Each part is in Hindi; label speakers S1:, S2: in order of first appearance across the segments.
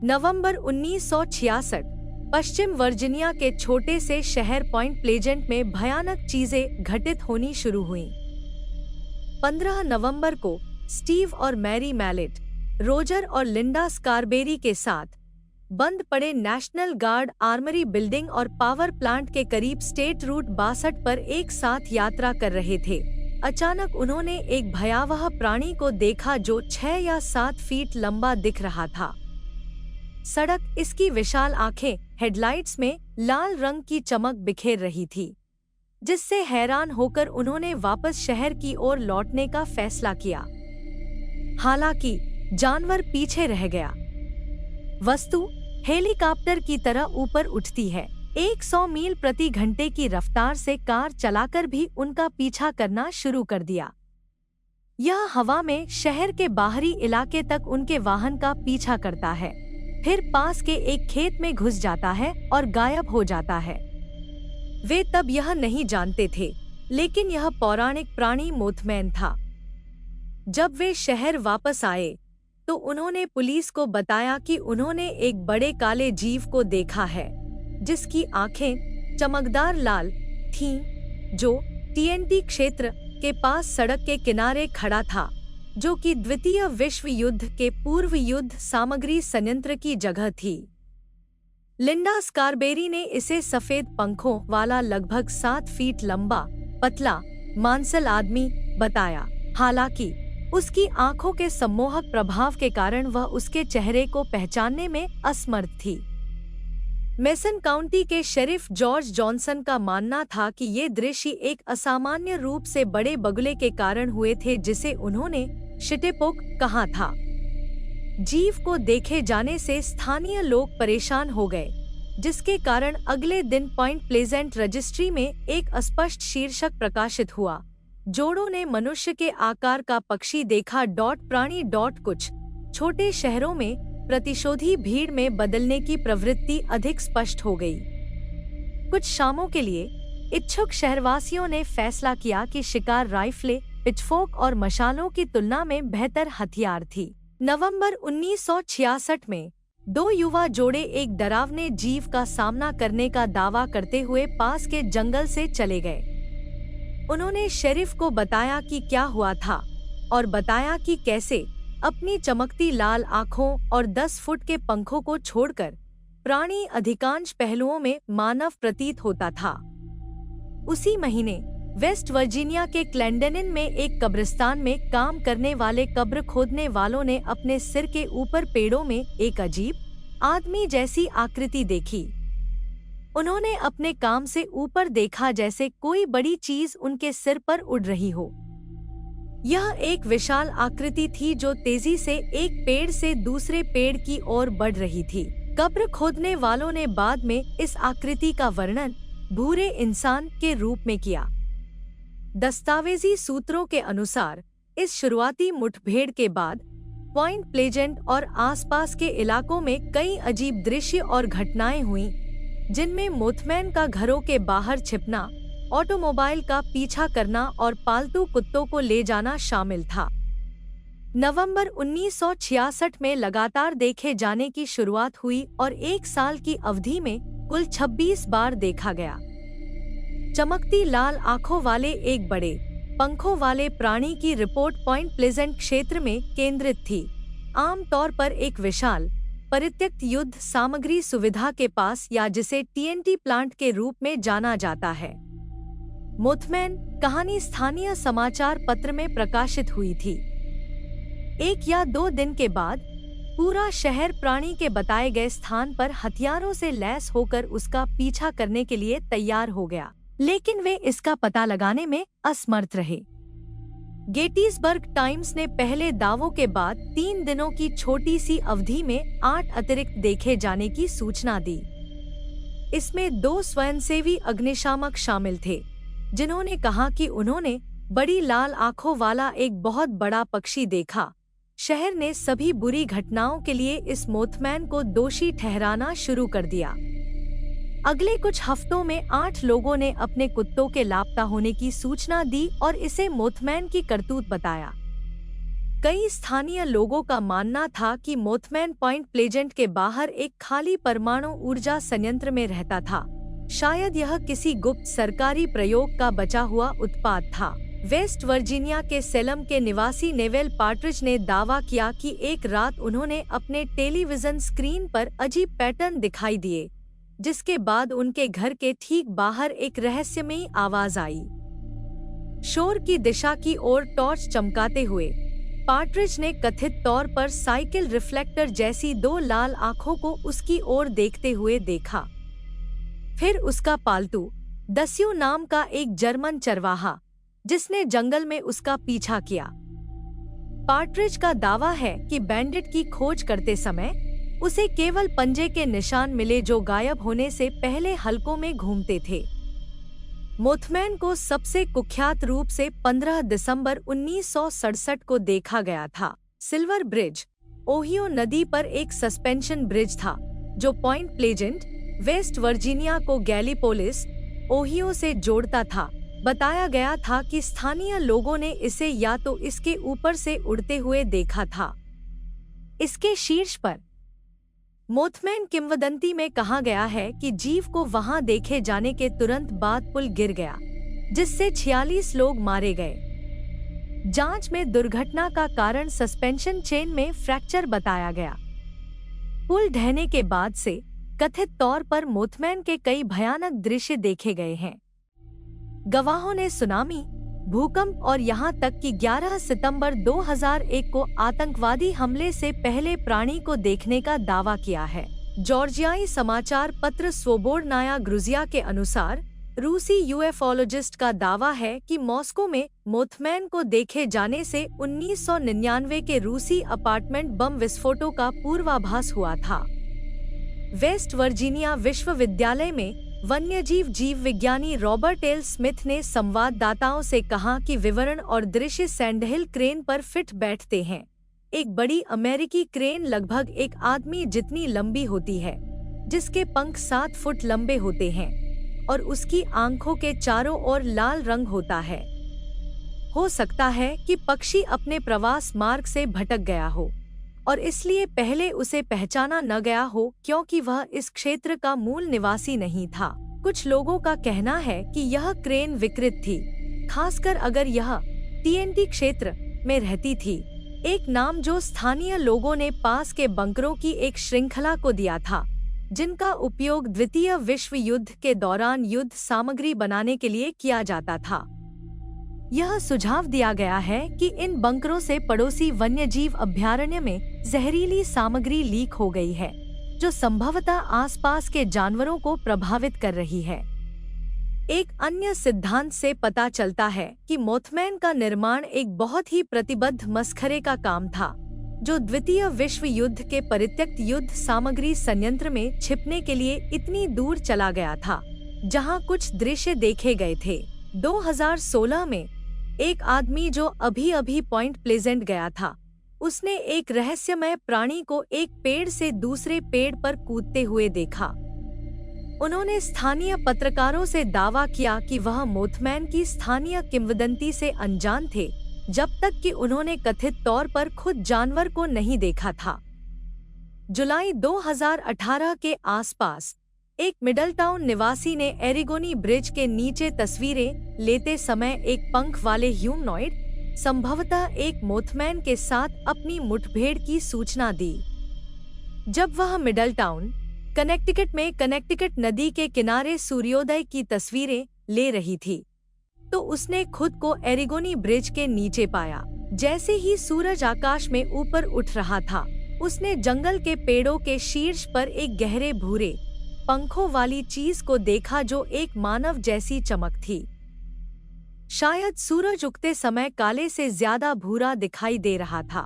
S1: नवंबर 1966, पश्चिम वर्जीनिया के छोटे से शहर पॉइंट प्लेजेंट में भयानक चीजें घटित होनी शुरू हुईं। 15 नवंबर को स्टीव और मैरी मैलेट, रोजर और लिंडा स्कारबेरी के साथ बंद पड़े नेशनल गार्ड आर्मरी बिल्डिंग और पावर प्लांट के करीब स्टेट रूट 62 पर एक साथ यात्रा कर रहे थे। अचानक उन्होंने एक भयावह प्राणी को देखा जो 6 या 7 फीट लंबा दिख रहा था। सड़क, इसकी विशाल आंखें हेडलाइट्स में लाल रंग की चमक बिखेर रही थी, जिससे हैरान होकर उन्होंने वापस शहर की ओर लौटने का फैसला किया। हालांकि जानवर पीछे रह गया। वस्तु हेलीकॉप्टर की तरह ऊपर उठती है। 100 मील प्रति घंटे की रफ्तार से कार चलाकर भी उनका पीछा करना शुरू कर दिया। यह हवा में शहर के बाहरी इलाके तक उनके वाहन का पीछा करता है, फिर पास के एक खेत में घुस जाता है और गायब हो जाता है। वे तब यह नहीं जानते थे, लेकिन यह पौराणिक प्राणी मोथमैन था। जब वे शहर वापस आए तो उन्होंने पुलिस को बताया कि उन्होंने एक बड़े काले जीव को देखा है, जिसकी आंखें चमकदार लाल थीं, जो टीएनटी क्षेत्र के पास सड़क के किनारे खड़ा था, जो कि द्वितीय विश्व युद्ध के पूर्व युद्ध सामग्री संयंत्र की जगह थी। लिंडा स्कारबेरी ने इसे सफेद पंखों वाला लगभग 7 फीट लंबा, पतला, मांसल आदमी बताया। हालांकि उसकी आंखों के सम्मोहक प्रभाव के कारण वह उसके चेहरे को पहचानने में असमर्थ थी। मेसन काउंटी के शेरिफ जॉर्ज जॉनसन का मानना था कि ये दृश्य एक असामान्य रूप से बड़े बगुले के कारण हुए थे, जिसे उन्होंने शिटेपोक कहा था। जीव को देखे जाने से स्थानीय लोग परेशान हो गए, जिसके कारण अगले दिन पॉइंट प्लेजेंट रजिस्ट्री में एक अस्पष्ट शीर्षक प्रकाशित हुआ। जोड़ों ने मनुष्य के आकार का पक्षी देखा। प्राणी। कुछ छोटे शहरों में प्रतिशोधी भीड़ में बदलने की प्रवृत्ति अधिक स्पष्ट हो गई। कुछ शामों के लिए इच्छुक शहरवासियों ने फैसला किया कि शिकार राइफलें, पिचफोर्क और मशालों की तुलना में बेहतर हथियार थी। नवंबर 1966 में 2 युवा जोड़े एक डरावने जीव का सामना करने का दावा करते हुए पास के जंगल से चले गए। उन्होंने शेरिफ को बताया कि क्या हुआ था और बताया कि कैसे अपनी चमकती लाल आंखों और 10 फुट के पंखों को छोड़कर प्राणी अधिकांश पहलुओं में मानव प्रतीत होता था। उसी महीने वेस्ट वर्जीनिया के क्लेंडेनिन में एक कब्रिस्तान में काम करने वाले कब्र खोदने वालों ने अपने सिर के ऊपर पेड़ों में एक अजीब आदमी जैसी आकृति देखी। उन्होंने अपने काम से ऊपर देखा जैसे कोई बड़ी चीज उनके सिर पर उड़ रही हो। यह एक विशाल आकृति थी जो तेजी से एक पेड़ से दूसरे पेड़ की ओर बढ़ रही थी। कब्र खोदने वालों ने बाद में इस आकृति का वर्णन भूरे इंसान के रूप में किया। दस्तावेजी सूत्रों के अनुसार इस शुरुआती मुठभेड़ के बाद पॉइंट प्लेजेंट और आसपास के इलाकों में कई अजीब दृश्य और घटनाएं हुईं, जिनमें मोथमैन का घरों के बाहर छिपना, ऑटोमोबाइल का पीछा करना और पालतू कुत्तों को ले जाना शामिल था। नवंबर 1966 में लगातार देखे जाने की शुरुआत हुई और 1 साल की अवधि में कुल 26 बार देखा गया। चमकती लाल आंखों वाले एक बड़े पंखों वाले प्राणी की रिपोर्ट पॉइंट प्लेजेंट क्षेत्र में केंद्रित थी, आमतौर पर एक विशाल परित्यक्त युद्ध सामग्री सुविधा के पास, या जिसे टीएनटी प्लांट के रूप में जाना जाता है। मोथमैन कहानी स्थानीय समाचार पत्र में प्रकाशित हुई थी। 1 या 2 दिन के बाद पूरा शहर प्राणी के बताए गए स्थान पर हथियारों से लैस होकर उसका पीछा करने के लिए तैयार हो गया, लेकिन वे इसका पता लगाने में असमर्थ रहे। गेटिसबर्ग टाइम्स ने पहले दावों के बाद 3 दिनों की छोटी सी अवधि में 8 अतिरिक्त देखे जाने की सूचना दी। इसमें 2 स्वयंसेवी अग्निशामक शामिल थे, जिन्होंने कहा कि उन्होंने बड़ी लाल आंखों वाला एक बहुत बड़ा पक्षी देखा। शहर ने सभी बुरी घटनाओं के लिए इस मोथमैन को दोषी ठहराना शुरू कर दिया। अगले कुछ हफ्तों में 8 लोगों ने अपने कुत्तों के लापता होने की सूचना दी और इसे मोथमैन की करतूत बताया। कई स्थानीय लोगों का मानना था कि मोथमैन पॉइंट प्लेजेंट के बाहर एक खाली परमाणु ऊर्जा संयंत्र में रहता था। शायद यह किसी गुप्त सरकारी प्रयोग का बचा हुआ उत्पाद था। वेस्ट वर्जीनिया के सेलम के निवासी नेवेल पार्ट्रिज ने दावा किया कि एक रात उन्होंने अपने टेलीविजन स्क्रीन पर अजीब पैटर्न दिखाई दिए, जिसके बाद उनके घर के ठीक बाहर एक रहस्यमयी आवाज आई। शोर की दिशा की ओर टॉर्च चमकाते हुए पार्ट्रिज ने कथित तौर पर साइकिल रिफ्लेक्टर जैसी 2 लाल आंखों को उसकी ओर देखते हुए देखा। फिर उसका पालतू दस्यू नाम का एक जर्मन चरवाहा, जिसने जंगल में उसका पीछा किया। पार्ट्रिज का दावा है कि बैंडिट की खोज करते समय उसे केवल पंजे के निशान मिले जो गायब होने से पहले हलकों में घूमते थे। मोथमैन को सबसे कुख्यात रूप से 15 दिसंबर 1967 को देखा गया था। सिल्वर ब्रिज ओहियो नदी पर एक सस्पेंशन ब्रिज था जो पॉइंट प्लेजेंट, वेस्ट वर्जीनिया को गैलीपोलिस, ओहियो से जोड़ता था। बताया गया था कि स्थानीय लोगों ने इसे या तो इसके ऊपर से उड़ते हुए देखा था। इसके शीर्ष पर मोथमैन किंवदंती में कहा गया है कि जीव को वहां देखे जाने के तुरंत बाद पुल गिर गया, जिससे 46 लोग मारे गए। जांच में दुर्घटना का कारण सस्पेंशन चेन में फ्रैक्चर बताया गया। पुल ढहने के बाद से कथित तौर पर मोथमैन के कई भयानक दृश्य देखे गए हैं। गवाहों ने सुनामी, भूकंप और यहां तक कि 11 सितंबर 2001 को आतंकवादी हमले से पहले प्राणी को देखने का दावा किया है। जॉर्जियाई समाचार पत्र स्वोबोडनाया ग्रुजिया के अनुसार रूसी यूएफोलॉजिस्ट का दावा है कि मॉस्को में मोथमैन को देखे जाने से 1999 के रूसी अपार्टमेंट बम विस्फोटों का पूर्वाभास हुआ था। वेस्ट वर्जीनिया विश्वविद्यालय में वन्यजीव जीव विज्ञानी रॉबर्ट एल स्मिथ ने संवाददाताओं से कहा कि विवरण और दृश्य सैंडहिल क्रेन पर फिट बैठते हैं। एक बड़ी अमेरिकी क्रेन लगभग एक आदमी जितनी लंबी होती है, जिसके पंख 7 फुट लंबे होते हैं और उसकी आंखों के चारों ओर लाल रंग होता है। हो सकता है कि पक्षी अपने प्रवास मार्ग से भटक गया हो और इसलिए पहले उसे पहचाना न गया हो क्योंकि वह इस क्षेत्र का मूल निवासी नहीं था। कुछ लोगों का कहना है कि यह क्रेन विकृत थी, खासकर अगर यह टीएनटी क्षेत्र में रहती थी, एक नाम जो स्थानीय लोगों ने पास के बंकरों की एक श्रृंखला को दिया था, जिनका उपयोग द्वितीय विश्व युद्ध के दौरान युद्ध सामग्री बनाने के लिए किया जाता था। यह सुझाव दिया गया है कि इन बंकरों से पड़ोसी वन्यजीव अभयारण्य में जहरीली सामग्री लीक हो गई है, जो संभवतः आसपास के जानवरों को प्रभावित कर रही है। एक अन्य सिद्धांत से पता चलता है कि मोथमैन का निर्माण एक बहुत ही प्रतिबद्ध मसखरे का काम था, जो द्वितीय विश्व युद्ध के परित्यक्त युद्ध सामग्री संयंत्र में छिपने के लिए इतनी दूर चला गया था, जहां कुछ दृश्य देखे गए थे। 2016 में एक आदमी जो अभी पॉइंट प्लेजेंट गया था, उसने एक रहस्यमय प्राणी को एक पेड़ से दूसरे पेड़ पर कूदते हुए देखा। उन्होंने स्थानीय पत्रकारों से दावा किया कि वह मोथमैन की स्थानीय किंवदंती से अनजान थे, जब तक कि उन्होंने कथित तौर पर खुद जानवर को नहीं देखा था। जुलाई 2018 के आसपास एक मिडलटाउन निवासी ने एरिगोनी ब्रिज के नीचे तस्वीरें लेते समय एक पंख वाले ह्यूमनॉइड, संभवतः एक मोथमैन के साथ अपनी मुठभेड़ की सूचना दी। जब वह मिडलटाउन, कनेक्टिकट में कनेक्टिकट नदी के किनारे सूर्योदय की तस्वीरें ले रही थी, तो उसने खुद को एरिगोनी ब्रिज के नीचे पाया। जैसे ही सूरज आकाश में ऊपर उठ रहा था, उसने जंगल के पेड़ों के शीर्ष पर एक गहरे भूरे पंखों वाली चीज को देखा जो एक मानव जैसी चमक थी। शायद सूरज उगते समय काले से ज्यादा भूरा दिखाई दे रहा था।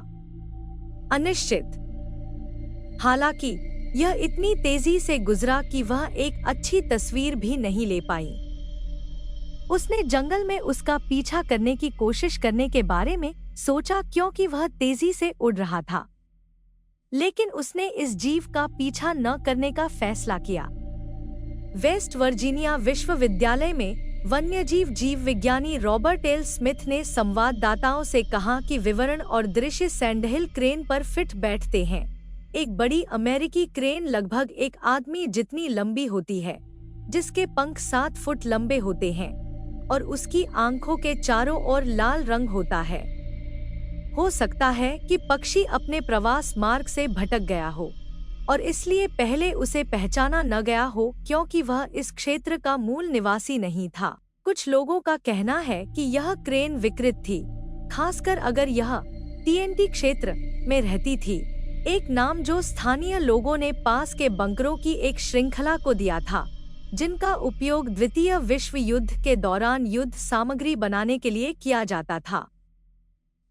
S1: अनिश्चित। हालांकि यह इतनी तेजी से गुजरा कि वह एक अच्छी तस्वीर भी नहीं ले पाई। उसने जंगल में उसका पीछा करने की कोशिश करने के बारे में सोचा क्योंकि वह तेजी से उड़ रहा था, लेकिन उसने इस जीव का पीछा न करने का फैसला किया। वेस्ट वर्जीनिया विश्वविद्यालय में वन्यजीव जीव विज्ञानी रॉबर्ट एल स्मिथ ने संवाददाताओं से कहा कि विवरण और दृश्य सैंडहिल क्रेन पर फिट बैठते हैं। एक बड़ी अमेरिकी क्रेन लगभग एक आदमी जितनी लंबी होती है, जिसके पंख 7 फुट लंबे होते हैं और उसकी आंखों के चारों ओर लाल रंग होता है। हो सकता है कि पक्षी अपने प्रवास मार्ग से भटक गया हो और इसलिए पहले उसे पहचाना न गया हो क्योंकि वह इस क्षेत्र का मूल निवासी नहीं था। कुछ लोगों का कहना है कि यह क्रेन विकृत थी, खासकर अगर यह टीएनटी क्षेत्र में रहती थी, एक नाम जो स्थानीय लोगों ने पास के बंकरों की एक श्रृंखला को दिया था, जिनका उपयोग द्वितीय विश्व युद्ध के दौरान युद्ध सामग्री बनाने के लिए किया जाता था।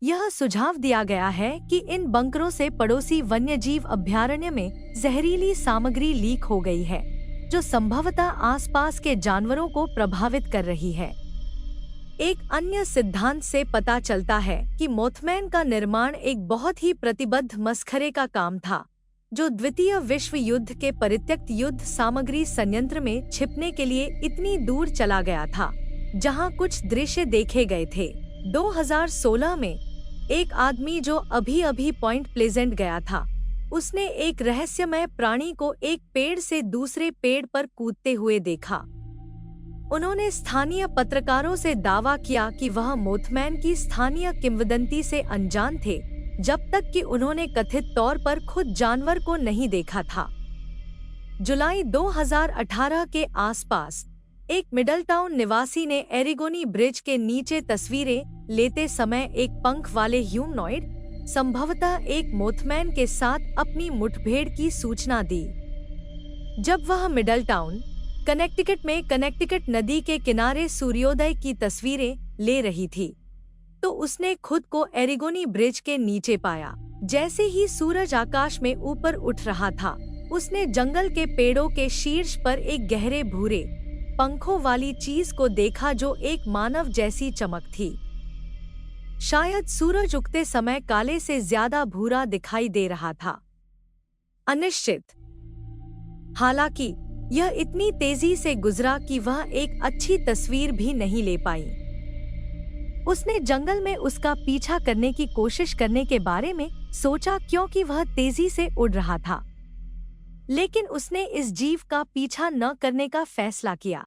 S1: यह सुझाव दिया गया है कि इन बंकरों से पड़ोसी वन्यजीव अभयारण्य में जहरीली सामग्री लीक हो गई है, जो संभवतः आसपास के जानवरों को प्रभावित कर रही है। एक अन्य सिद्धांत से पता चलता है कि मोथमैन का निर्माण एक बहुत ही प्रतिबद्ध मसखरे का काम था, जो द्वितीय विश्व युद्ध के परित्यक्त युद्ध सामग्री संयंत्र में छिपने के लिए इतनी दूर चला गया था, जहां कुछ दृश्य देखे गए थे। 2016 में एक आदमी जो अभी पॉइंट प्लेजेंट गया था, उसने एक रहस्यमय प्राणी को एक पेड़ से दूसरे पेड़ पर कूदते हुए देखा। उन्होंने स्थानीय पत्रकारों से दावा किया कि वह मोथमैन की स्थानीय किंवदंती से अनजान थे, जब तक कि उन्होंने कथित तौर पर खुद जानवर को नहीं देखा था। जुलाई 2018 के आसपास एक मिडलटाउन निवासी ने एरिगोनी ब्रिज के नीचे तस्वीरें लेते समय एक पंख वाले ह्यूमनॉइड, संभवतः एक मोथमैन के साथ अपनी मुठभेड़ की सूचना दी। जब वह मिडलटाउन, कनेक्टिकट में कनेक्टिकट नदी के किनारे सूर्योदय की तस्वीरें ले रही थी, तो उसने खुद को एरिगोनी ब्रिज के नीचे पाया। जैसे ही सूरज आकाश में ऊपर उठ रहा था, उसने जंगल के पेड़ों के शीर्ष पर एक गहरे भूरे पंखों वाली चीज को देखा जो एक मानव जैसी चमक थी। शायद सूरज उगते समय काले से ज्यादा भूरा दिखाई दे रहा था। अनिश्चित। हालांकि यह इतनी तेजी से गुजरा कि वह एक अच्छी तस्वीर भी नहीं ले पाई। उसने जंगल में उसका पीछा करने की कोशिश करने के बारे में सोचा क्योंकि वह तेजी से उड़ रहा था, लेकिन उसने इस जीव का पीछा न करने का फैसला किया।